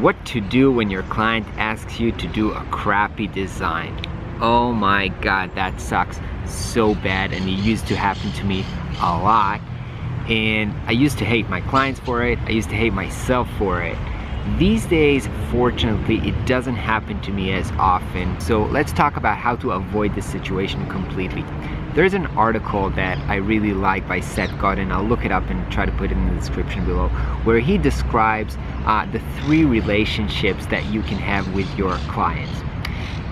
What to do when your client asks you to do a crappy design. Oh my god, that sucks so bad, and it used to happen to me a lot. And I used to hate my clients for it. I used to hate myself for it. These days, fortunately, it doesn't happen to me as often. So let's talk about how to avoid this situation completely. There's an article that I really like by Seth Godin. I'll look it up and try to put it in the description below, where he describes the 3 relationships that you can have with your clients.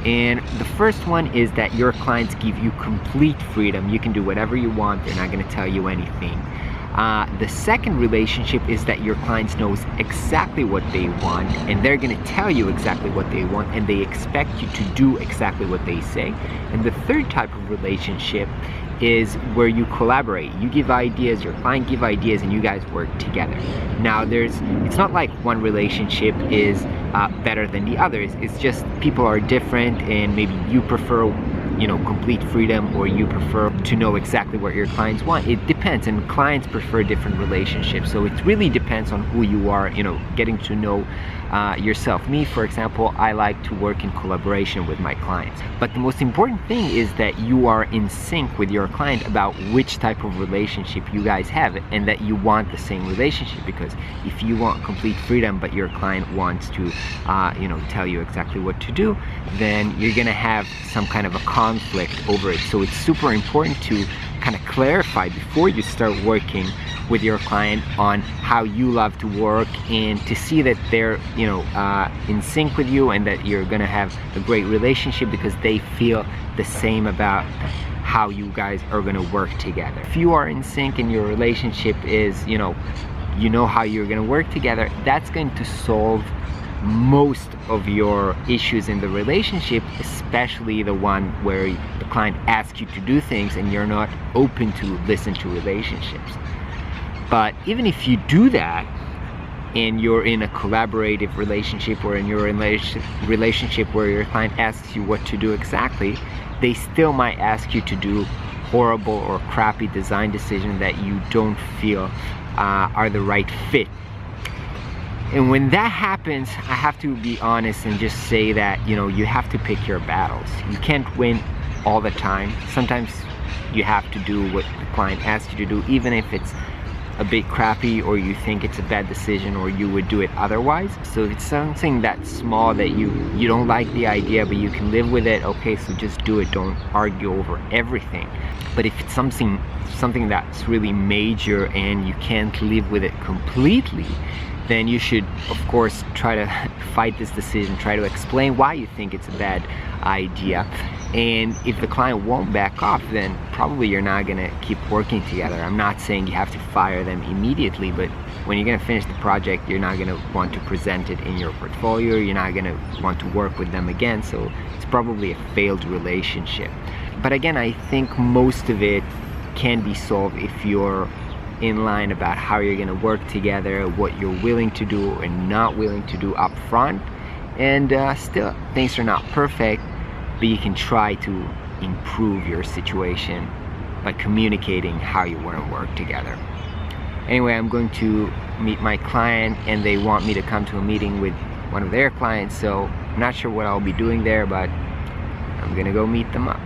And the first one is that your clients give you complete freedom. You can do whatever you want. They're not going to tell you anything. The second relationship is that your clients knows exactly what they want, and they're going to tell you exactly what they want, and they expect you to do exactly what they say. And the third type of relationship is where you collaborate. You give ideas, your client give ideas, and you guys work together. Now it's not like one relationship is better than the others. It's just people are different, and maybe you prefer complete freedom, or you prefer to know exactly what your clients want. It depends, and clients prefer different relationships. So it really depends on who you are, getting to know yourself. Me, for example, I like to work in collaboration with my clients. But the most important thing is that you are in sync with your client about which type of relationship you guys have, and that you want the same relationship. Because if you want complete freedom, but your client wants to, tell you exactly what to do, then you're gonna have some kind of a conflict over it. So it's super important to kind of clarify before you start working with your client on how you love to work, and to see that they're in sync with you, and that you're gonna have a great relationship because they feel the same about how you guys are gonna work together. If you are in sync and your relationship is you know how you're gonna work together, that's going to solve most of your issues in the relationship, especially the one where the client asks you to do things and you're not open to listen to relationships. But even if you do that, and you're in a collaborative relationship, or in your relationship where your client asks you what to do exactly, they still might ask you to do horrible or crappy design decisions that you don't feel are the right fit. And when that happens, I have to be honest and just say that you have to pick your battles. You can't win all the time. Sometimes you have to do what the client asks you to do, even if it's a bit crappy, or you think it's a bad decision, or you would do it otherwise. So if it's something that's small that you don't like the idea, but you can live with it, okay, so just do it. Don't argue over everything. But if it's something that's really major and you can't live with it completely, then you should, of course, try to fight this decision, try to explain why you think it's a bad idea. And if the client won't back off, then probably you're not gonna keep working together. I'm not saying you have to fire them immediately, but when you're gonna finish the project, you're not gonna want to present it in your portfolio, you're not gonna want to work with them again, so it's probably a failed relationship. But again, I think most of it can be solved if you're in line about how you're gonna work together, what you're willing to do and not willing to do up front. And still, things are not perfect, but you can try to improve your situation by communicating how you want to work together. Anyway, I'm going to meet my client, and they want me to come to a meeting with one of their clients, so I'm not sure what I'll be doing there, but I'm gonna go meet them up.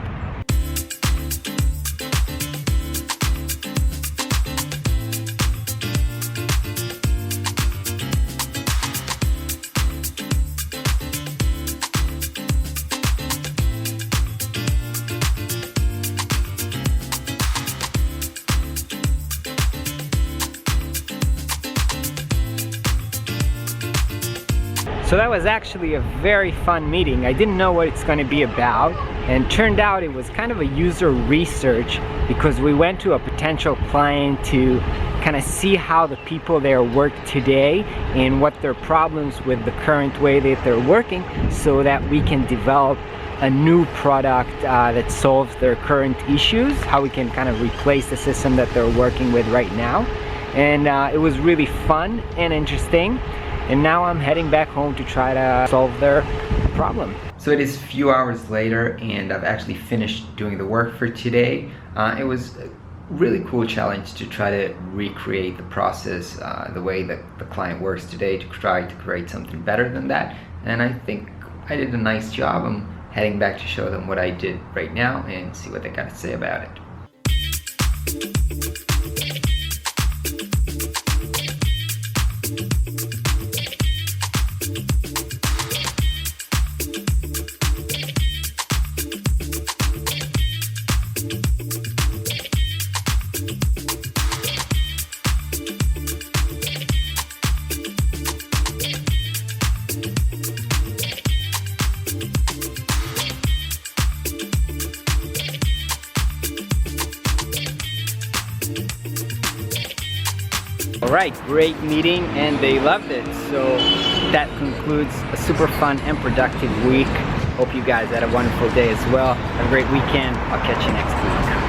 So that was actually a very fun meeting. I didn't know what it's going to be about, and turned out it was kind of a user research, because we went to a potential client to kind of see how the people there work today and what their problems with the current way that they're working, so that we can develop a new product that solves their current issues, how we can kind of replace the system that they're working with right now. And it was really fun and interesting. And now I'm heading back home to try to solve their problem. So it is a few hours later, and I've actually finished doing the work for today. It was really cool challenge to try to recreate the process the way that the client works today, to try to create something better than that. And I think I did a nice job. I'm heading back to show them what I did right now and see what they got to say about it. Alright, great meeting and they loved it. So that concludes a super fun and productive week. Hope you guys had a wonderful day as well. Have a great weekend. I'll catch you next week.